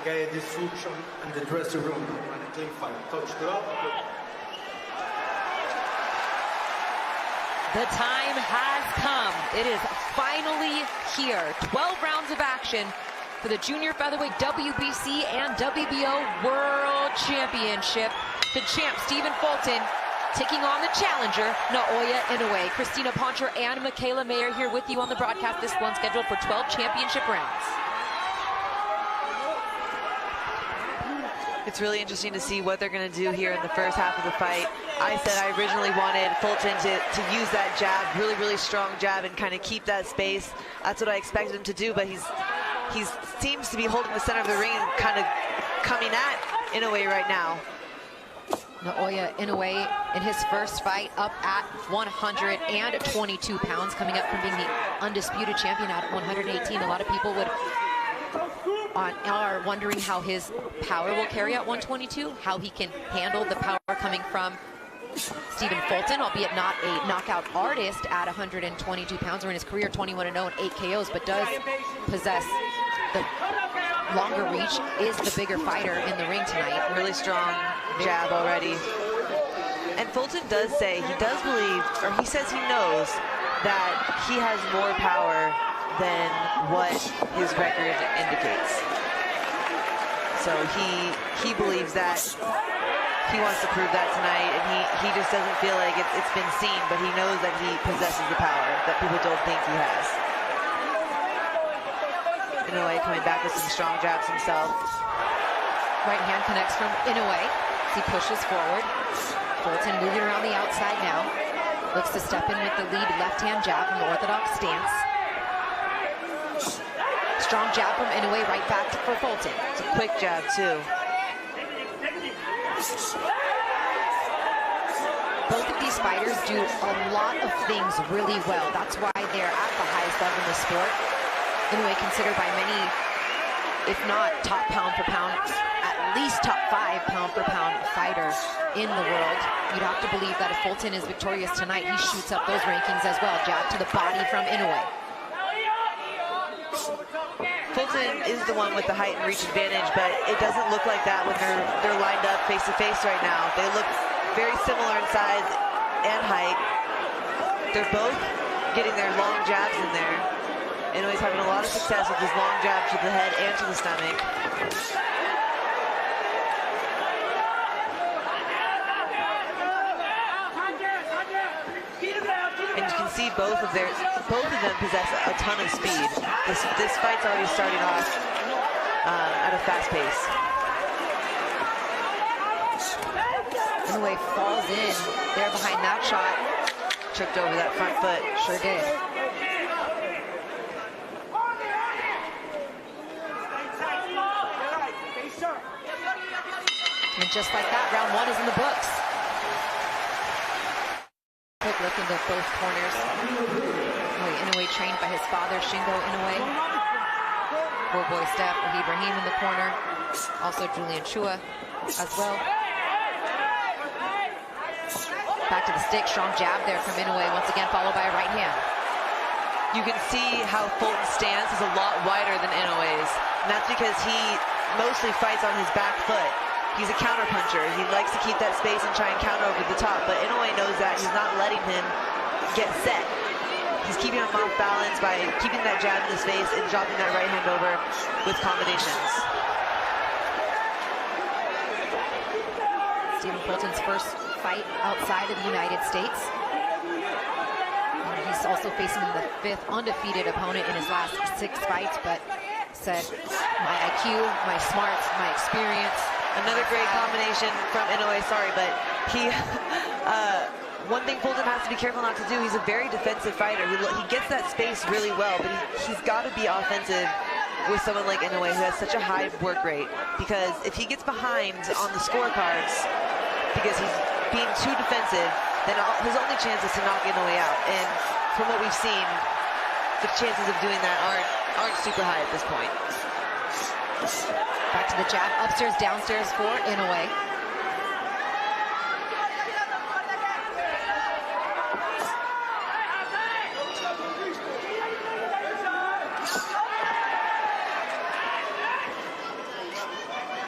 Gaia disruption in the dressing room and a clean fight. Touch glove. The time has come. It is finally here. 12 rounds of action for the Junior Featherweight WBC and WBO World Championship. The champ, Stephen Fulton, taking on the challenger, Nagoya Inoue. Christina Poncher and Michaela Mayer here with you on the broadcast. This one scheduled for 12 championship rounds. It's really interesting to see what they're going to do here in the first half of the fight. I said I originally wanted Fulton to use that jab, really strong jab, and kind of keep that space. That's what I expected him to do, but he seems to be holding the center of the ring and kind of coming at Inoue right now. Nagoya Inoue in his first fight up at 122 pounds, coming up from being the undisputed champion at 118. A lot of people are wondering how his power will carry at 122, how he can handle the power coming from Stephen Fulton, albeit not a knockout artist at 122 pounds, or in his career 21-0 and 8 KOs, but does possess the longer reach, is the bigger fighter in the ring tonight. Really strong jab already. And Fulton does say, he does believe, or he says he knows that he has more power than what his record indicates. So he believes that. He wants to prove that tonight, and he just doesn't feel like it's been seen, but he knows that he possesses the power that people don't think he has. Inoue coming back with some strong jabs himself. Right hand connects from Inoue as he pushes forward. Fulton moving around the outside now. Looks to step in with the lead left-hand jab from the orthodox stance. Strong jab from Inoue, right back for Fulton. It's a quick jab, too. Both of these fighters do a lot of things really well. That's why they're at the highest level in the sport. Inoue considered by many, if not top pound for pound, at least top 5 pound for pound fighter in the world. You'd have to believe that if Fulton is victorious tonight, he shoots up those rankings as well. Jab to the body from Inoue. Fulton is the one with the height and reach advantage, but it doesn't look like that when they're lined up face to face right now. They look very similar in size and height. They're both getting their long jabs in there. Inoue's having a lot of success with his long jab to the head and to the stomach. And you can see both of them possess a ton of speed. This fight's already starting off at a fast pace. Inoue falls in there behind that shot. Tripped over that front foot. Sure did. And just like that, round 1 is in the books. Quick look into both corners. Inoue trained by his father, Shingo Inoue. Poor boy Steph, Ibrahim in the corner. Also Julian Chua as well. Back to the stick, strong jab there from Inoue, once again followed by a right hand. You can see how Fulton's stance is a lot wider than Inoue's. And that's because he mostly fights on his back foot. He's a counter puncher. He likes to keep that space and try and counter over the top, but Inoue knows that. He's not letting him get set. He's keeping him off balance by keeping that jab in his face and dropping that right hand over with combinations. Stephen Fulton's first fight outside of the United States. And he's also facing the 5th undefeated opponent in his last 6 fights, but said, my IQ, my smarts, my experience. Another great combination from Inoue, sorry, but one thing Fulton has to be careful not to do, he's a very defensive fighter. He gets that space really well, but he's got to be offensive with someone like Inoue who has such a high work rate, because if he gets behind on the scorecards because he's being too defensive, then his only chance is to knock Inoue out. And from what we've seen, the chances of doing that aren't super high at this point. Back to the jab, upstairs, downstairs for Inoue.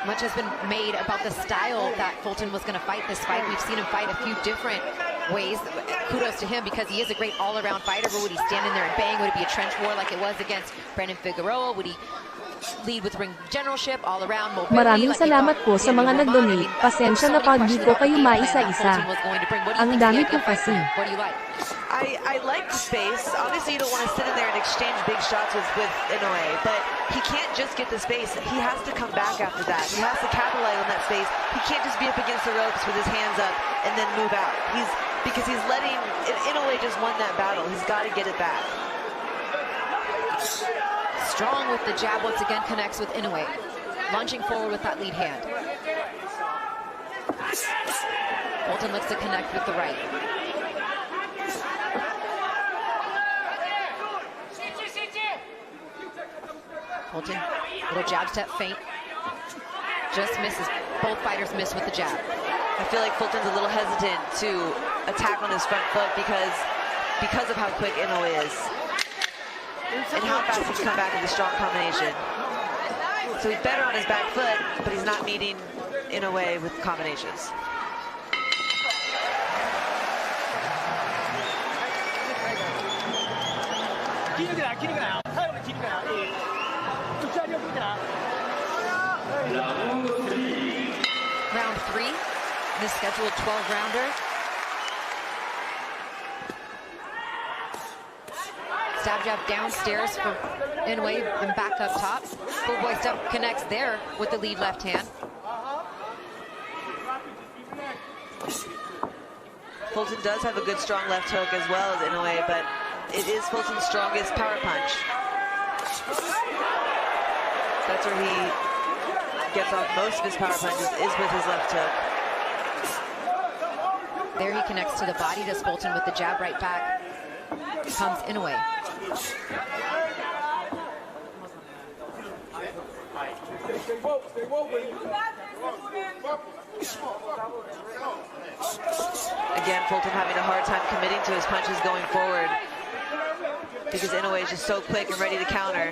much has been made about the style that Fulton was going to fight this fight. We've seen him fight a few different ways. Kudos to him because he is a great all-around fighter. But would he stand in there and bang? Would it be a trench war like it was against Brandon Figueroa? Would he lead with ring generalship, all-around mobility? Maraming salamat po sa mga nag-donate. Pasensya na pag di ko kayo maisa-isa. Ang dami po kasi. What do you like? I like the space. Obviously, you don't want to sit in there and exchange big shots with Inoue, but he can't just get the space. He has to come back after that. He has to capitalize on that space. He can't just be up against the ropes with his hands up and then move out. Because he's letting Inoue just won that battle. He's got to get it back. Strong with the jab, once again connects with Inoue. Lunging forward with that lead hand. Fulton looks to connect with the right. Fulton, little jab step feint. Just misses. Both fighters miss with the jab. I feel like Fulton's a little hesitant to attack on his front foot because of how quick Inoue is. And how fast he's come back with a strong combination. So he's better on his back foot, but he's not meeting Inoue with combinations. Round 3, this scheduled 12-rounder. Stab jab downstairs for Inoue and back up top. Full boy step connects there with the lead left hand. Fulton does have a good strong left hook as well as Inoue, but it is Fulton's strongest power punch. That's where he gets off most of his power punches, is with his left hook. There he connects to the body, does Fulton with the jab right back. Comes Inoue. Again, Fulton having a hard time committing to his punches going forward because Inoue is just so quick and ready to counter.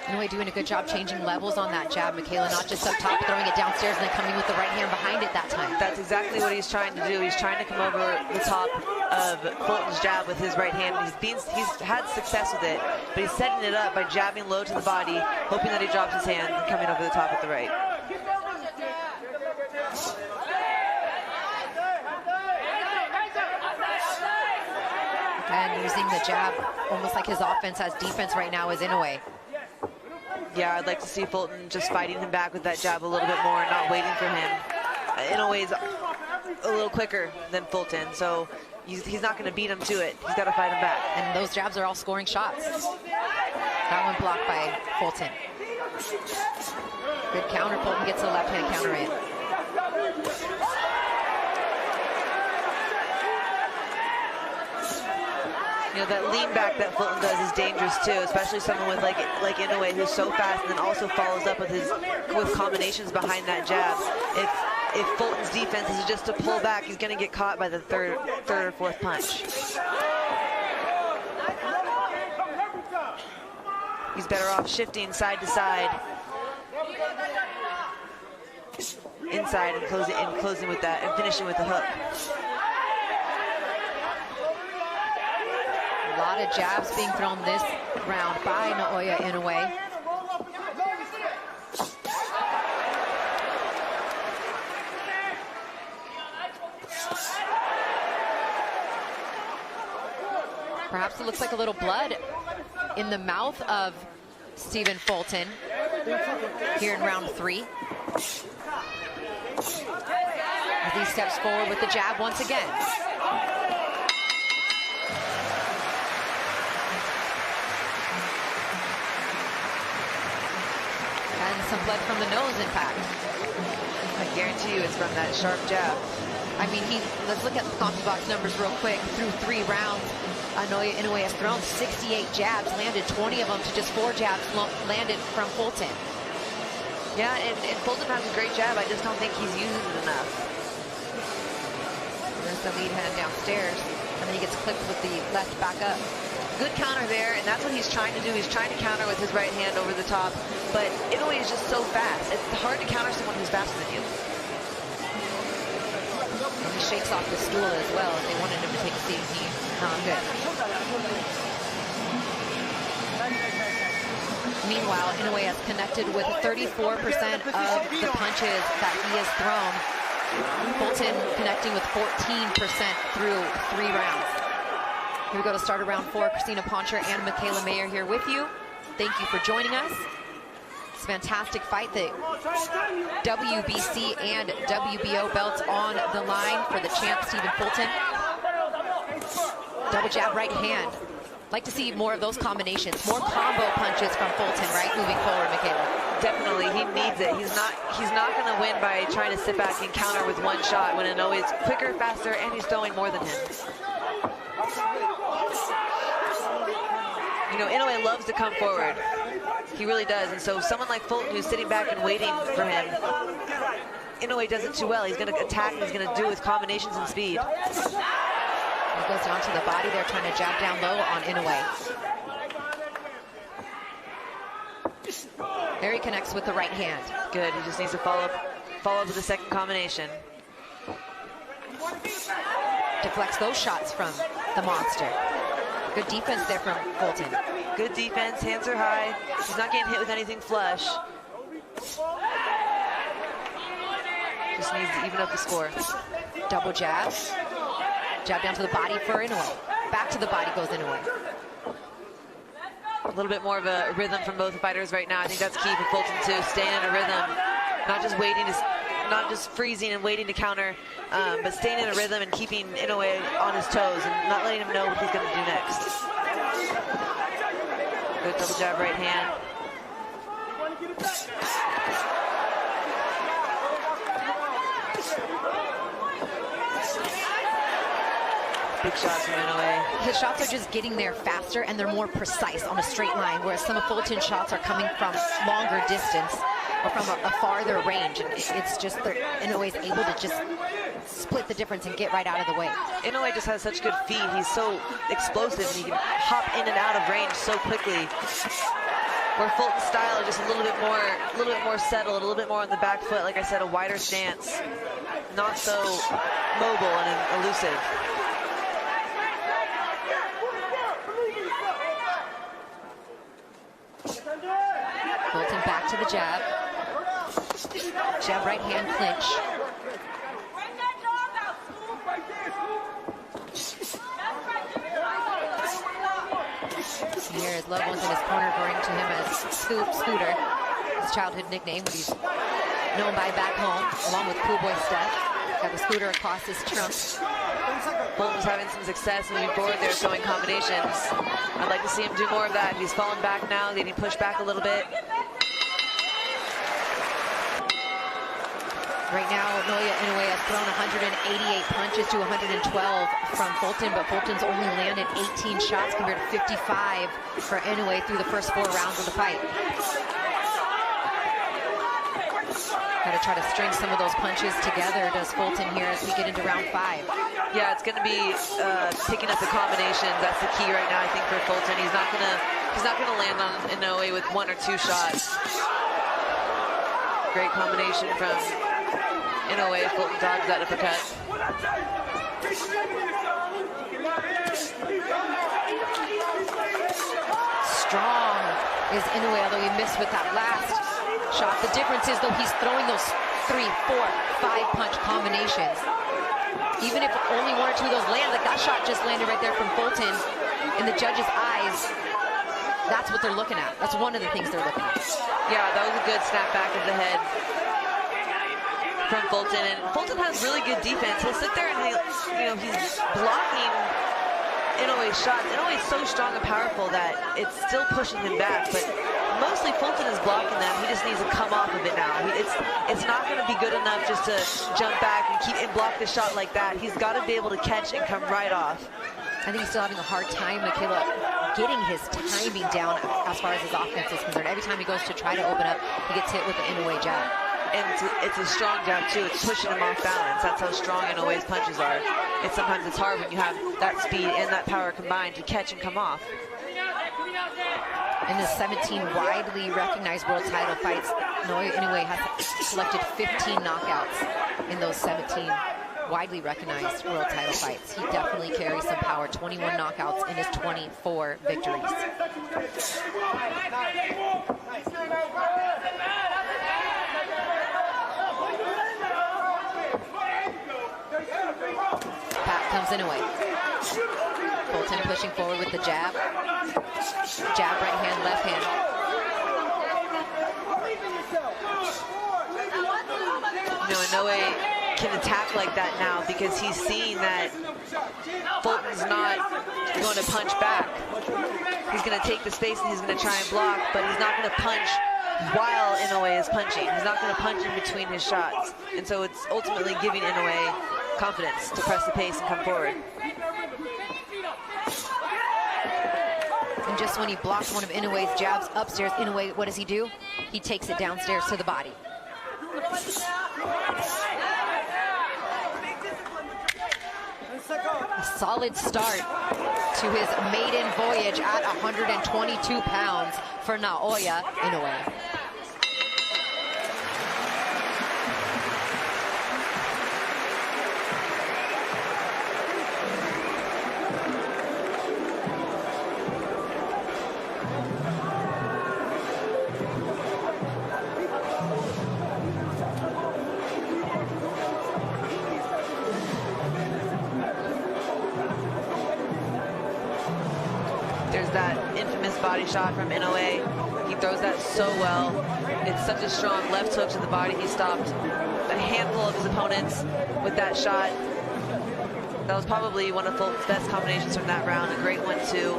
Inoue doing a good job changing levels on that jab, Michaela, not just up top, throwing it downstairs and then coming with the right hand behind it that time. That's exactly what he's trying to do. He's trying to come over the top of Fulton's jab with his right hand. He's had success with it, but he's setting it up by jabbing low to the body, hoping that he drops his hand and coming over the top with the right. And using the jab, almost like his offense as defense right now is Inoue. Yeah, I'd like to see Fulton just fighting him back with that jab a little bit more, not waiting for him. Inoue's a little quicker than Fulton, so he's not going to beat him to it. He's got to fight him back. And those jabs are all scoring shots. That one blocked by Fulton. Good counter. Fulton gets a left hand counter in. You know, that lean back that Fulton does is dangerous too, especially someone with like Inoue, who's so fast and then also follows up with combinations behind that jab. If Fulton's defense is just to pull back, he's going to get caught by the third or fourth punch. He's better off shifting side to side, inside, and closing with that, and finishing with the hook. A lot of jabs being thrown this round by Nagoya Inoue. Perhaps it looks like a little blood in the mouth of Stephen Fulton here in round 3. As he steps forward with the jab once again. And some blood from the nose, in fact. I guarantee you it's from that sharp jab. I mean, let's look at the CompuBox numbers real quick. Through 3 rounds, Nagoya Inoue has thrown 68 jabs, landed 20 of them to just 4 jabs landed from Fulton. Yeah, and Fulton has a great jab. I just don't think he's using it enough. There's the lead hand downstairs. and then he gets clipped with the left back up. Good counter there, and that's what he's trying to do. He's trying to counter with his right hand over the top, but Inoue is just so fast. It's hard to counter someone who's faster than you. And he shakes off the stool as well. If they wanted him to take a seat, I'm good. Meanwhile, Inoue has connected with 34% of the punches that he has thrown. Fulton connecting with 14% through 3 rounds. Here we go to start round 4. Christina Poncher and Michaela Mayer here with you. Thank you for joining us. It's a fantastic fight. The WBC and WBO belts on the line for the champ, Stephen Fulton. Double jab, right hand. Like to see more of those combinations, more combo punches from Fulton, right, moving forward, Michaela? Definitely, he needs it. He's not going to win by trying to sit back and counter with one shot when Inoue is quicker, faster, and he's throwing more than him. You know, Inoue loves to come forward. He really does. And so someone like Fulton who's sitting back and waiting for him, Inoue does it too well. He's going to attack and he's going to do it with combinations and speed. He goes down to the body. They're trying to jab down low on Inoue. There he connects with the right hand. Good. He just needs to follow up with the second combination. Deflects those shots from the monster. Good defense there from Fulton. Good defense. Hands are high. He's not getting hit with anything flush. Just needs to even up the score. Double jab. Jab down to the body for Inoue. Back to the body goes Inoue. A little bit more of a rhythm from both fighters right now. I think that's key for Fulton too, staying in a rhythm, not just freezing and waiting to counter, but staying in a rhythm and keeping Inoue on his toes and not letting him know what he's going to do next. Good double jab right hand. Big shots from Inoue. His shots are just getting there faster and they're more precise on a straight line, whereas some of Fulton's shots are coming from longer distance or from a farther range. And it's just Inoue's able to just split the difference and get right out of the way. Inoue just has such good feet. He's so explosive and he can hop in and out of range so quickly. Where Fulton's style is just a little bit more settled, a little bit more on the back foot. Like I said, a wider stance, not so mobile and elusive. Fulton back to the jab. Jab right hand clinch. Here his loved ones in his corner referring to him as Scooter, his childhood nickname, but he's known by back home, along with Cool Boy Steph. Got the scooter across his trunk. Fulton's having some success moving forward there, showing combinations. I'd like to see him do more of that. He's fallen back now, getting pushed back a little bit. Right now, Nagoya Inoue has thrown 188 punches to 112 from Fulton, but Fulton's only landed 18 shots compared to 55 for Inoue through the first 4 rounds of the fight. Got to try to string some of those punches together, does Fulton here as we get into round 5. Yeah, it's going to be picking up the combinations. That's the key right now, I think, for Fulton. He's not going to land on Inoue with 1 or 2 shots. Great combination from Inoue. Fulton dodged that uppercut. Strong is Inoue, although he missed with that last shot. The difference is, though, he's throwing those 3, 4, 5 punch combinations. Even if only 1 or 2 of those land, like that shot just landed right there from Fulton. In the judge's eyes, that's what they're looking at. That's one of the things they're looking at. Yeah, that was a good snap back of the head from Fulton, and Fulton has really good defense. He'll sit there and he's blocking Inoue's shots. Inoue is so strong and powerful that it's still pushing him back, but mostly Fulton is blocking them. He just needs to come off of it now. It's not going to be good enough just to jump back and block the shot like that. He's got to be able to catch and come right off. I think he's still having a hard time, Michaela, getting his timing down as far as his offense is concerned. Every time he goes to try to open up, he gets hit with the Inoue jab. And it's a strong jab too. It's pushing him off balance. That's how strong Inoue's punches are. Sometimes it's hard when you have that speed and that power combined to catch and come off. In his 17 widely recognized world title fights, Nagoya Inoue has collected 15 knockouts in those 17 widely recognized world title fights. He definitely carries some power. 21 knockouts in his 24 victories. Back comes Inoue. Fulton pushing forward with the jab. Jab, right hand, left hand. Inoue can attack like that now because he's seeing that Fulton's not going to punch back. He's going to take the space and he's going to try and block, but he's not going to punch while Inoue is punching. He's not going to punch in between his shots. And so it's ultimately giving Inoue confidence to press the pace and come forward. And just when he blocks one of Inoue's jabs upstairs, Inoue, what does he do? He takes it downstairs to the body. A solid start to his maiden voyage at 122 pounds for Nagoya Inoue. There's that infamous body shot from Inoue. He throws that so well. It's such a strong left hook to the body. He stopped a handful of his opponents with that shot. That was probably one of Fulton's best combinations from that round. A great one, too.